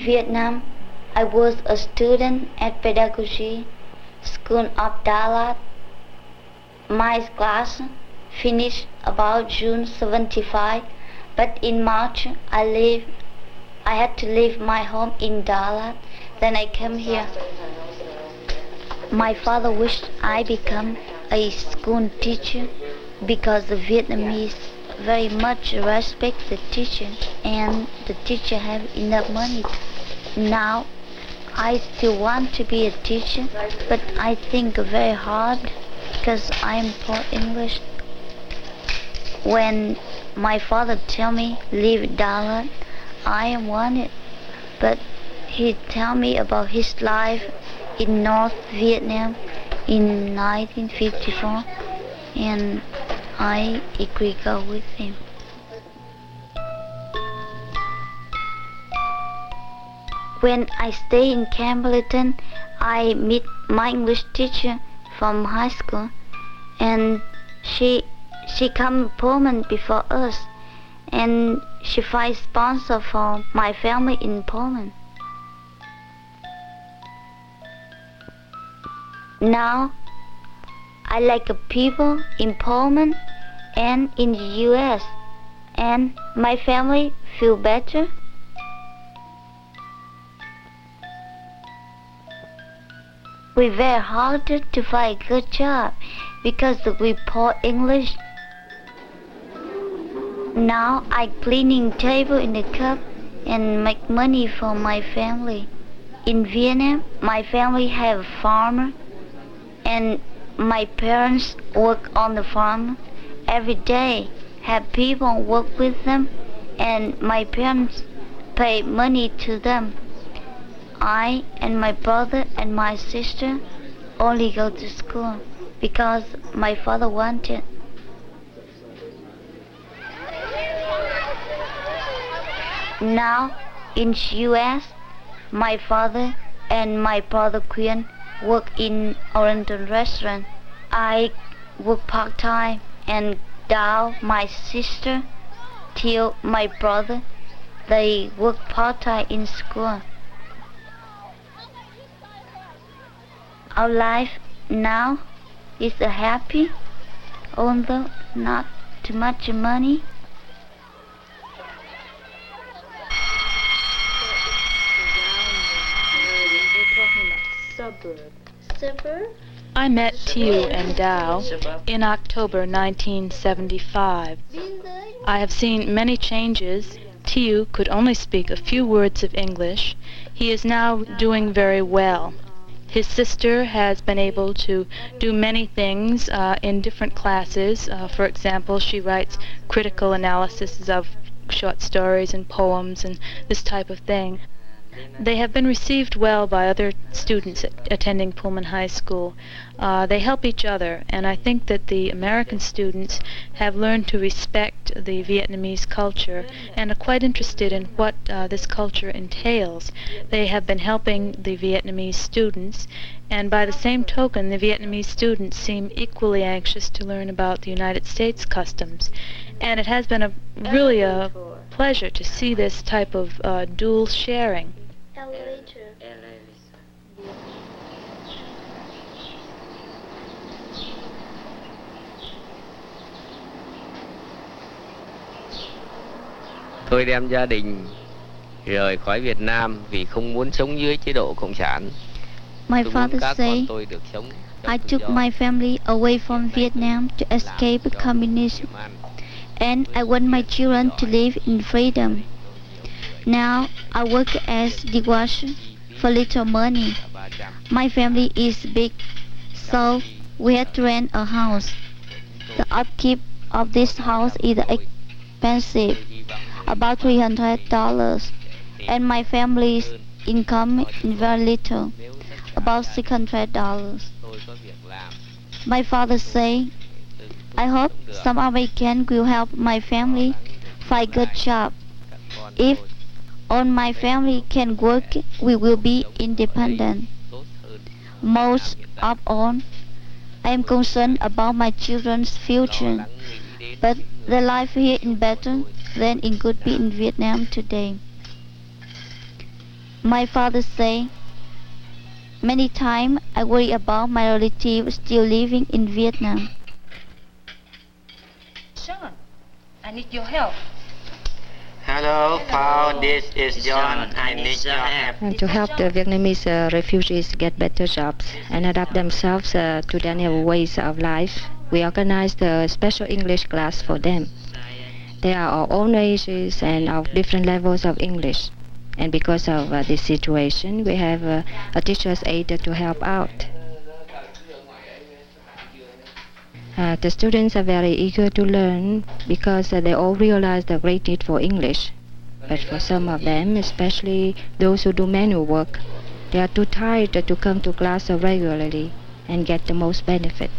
Vietnam, I was a student at Pedagogy School of Đà Lạt. My class finished about June 75, but in March I had to leave my home in Đà Lạt. Then I came here. My father wished I become a school teacher because the Vietnamese very much respect the teacher and the teacher have enough money. Now I still want to be a teacher, but I think very hard because I'm poor English. When my father tell me leave Đà Lạt, I want it, but he tell me about his life in North Vietnam in 1954, and I agree go with him. When I stay in Campbellton, I meet my English teacher from high school, and she come Pullman before us, and she find sponsor for my family in Pullman. Now I like people in Pullman and in the US, and my family feel better. We very hard to find a good job because we poor English. Now I cleaning table in the cup and make money for my family. In Vietnam, my family have a farmer, and my parents work on the farm every day, have people work with them, and my parents pay money to them. I and my brother and my sister only go to school because my father wanted. Now in US, my father and my brother Nguyen work in Oriental restaurant. I work part-time and down my sister till my brother, they work part-time in school. Our life now is happy, although not too much money. Suburb? I met Tiu and Dao in October 1975. I have seen many changes. Tiu could only speak a few words of English. He is now doing very well. His sister has been able to do many things in different classes. For example, she writes critical analysis of short stories and poems and this type of thing. They have been received well by other students attending Pullman High School. They help each other, and I think that the American students have learned to respect the Vietnamese culture and are quite interested in what this culture entails. They have been helping the Vietnamese students, and by the same token, the Vietnamese students seem equally anxious to learn about the United States customs. And it has been really a pleasure to see this type of dual sharing. Tôi đem gia đình rời khỏi Việt Nam vì không muốn sống dưới chế độ cộng sản. My father say, I took my family away from Vietnam to escape communism, and I want my children to live in freedom. Now I work as dishwasher for little money. My family is big, so we had to rent a house. The upkeep of this house is expensive, about $300, and my family's income is very little, about $600. My father say, I hope some American will help my family find a good job. If all my family can work, we will be independent. Most of all, I am concerned about my children's future, but the life here is better than it could be in Vietnam today. My father say, many times I worry about my relatives still living in Vietnam. Sean, I need your help. Hello, Paul, this is John. I need your help. And to help the Vietnamese refugees get better jobs and adapt themselves to their new ways of life, we organized a special English class for them. They are of all ages and of different levels of English. And because of this situation, we have a teacher's aide to help out. The students are very eager to learn because they all realize the great need for English. But for some of them, especially those who do manual work, they are too tired to come to class regularly and get the most benefit.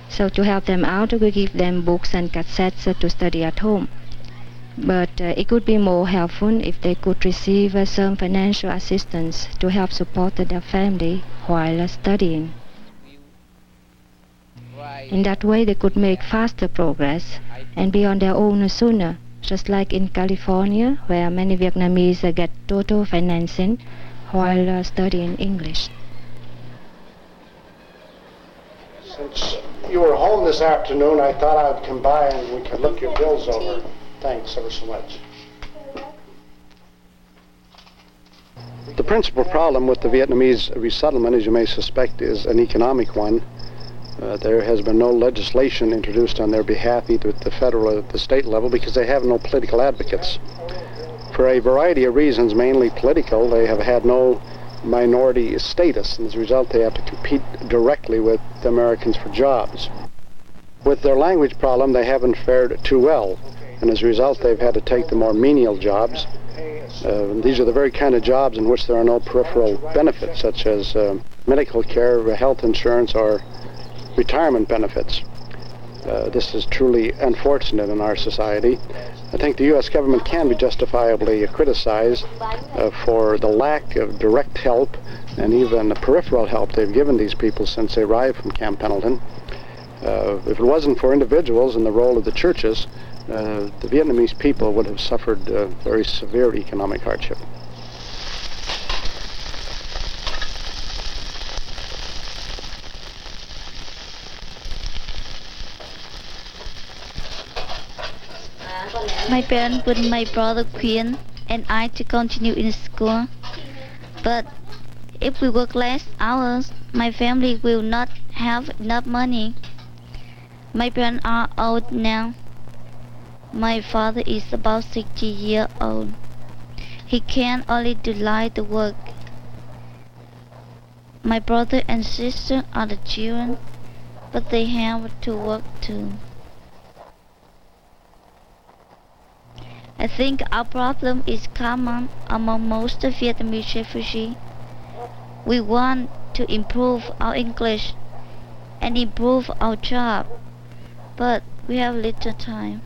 So to help them out, we give them books and cassettes to study at home. But it could be more helpful if they could receive some financial assistance to help support their family while studying. In that way, they could make faster progress and be on their own sooner, just like in California, where many Vietnamese get total financing while studying English. Since you were home this afternoon, I thought I would come by and we could look your bills over. Thanks ever so much. The principal problem with the Vietnamese resettlement, as you may suspect, is an economic one. There has been no legislation introduced on their behalf, either at the federal or at the state level, because they have no political advocates. For a variety of reasons, mainly political, they have had no minority status, and as a result they have to compete directly with the Americans for jobs. With their language problem, they haven't fared too well, and as a result they've had to take the more menial jobs. These are the very kind of jobs in which there are no peripheral benefits, such as medical care, health insurance, or retirement benefits. This is truly unfortunate in our society. I think the U.S. government can be justifiably criticized for the lack of direct help and even the peripheral help they've given these people since they arrived from Camp Pendleton. If it wasn't for individuals and the role of the churches, the Vietnamese people would have suffered very severe economic hardship. My parents want my brother Nguyen and I to continue in school. But if we work less hours, my family will not have enough money. My parents are old now. My father is about 60 years old. He can only do light work. My brother and sister are the children, but they have to work too. I think our problem is common among most Vietnamese refugees. We want to improve our English and improve our job, but we have little time.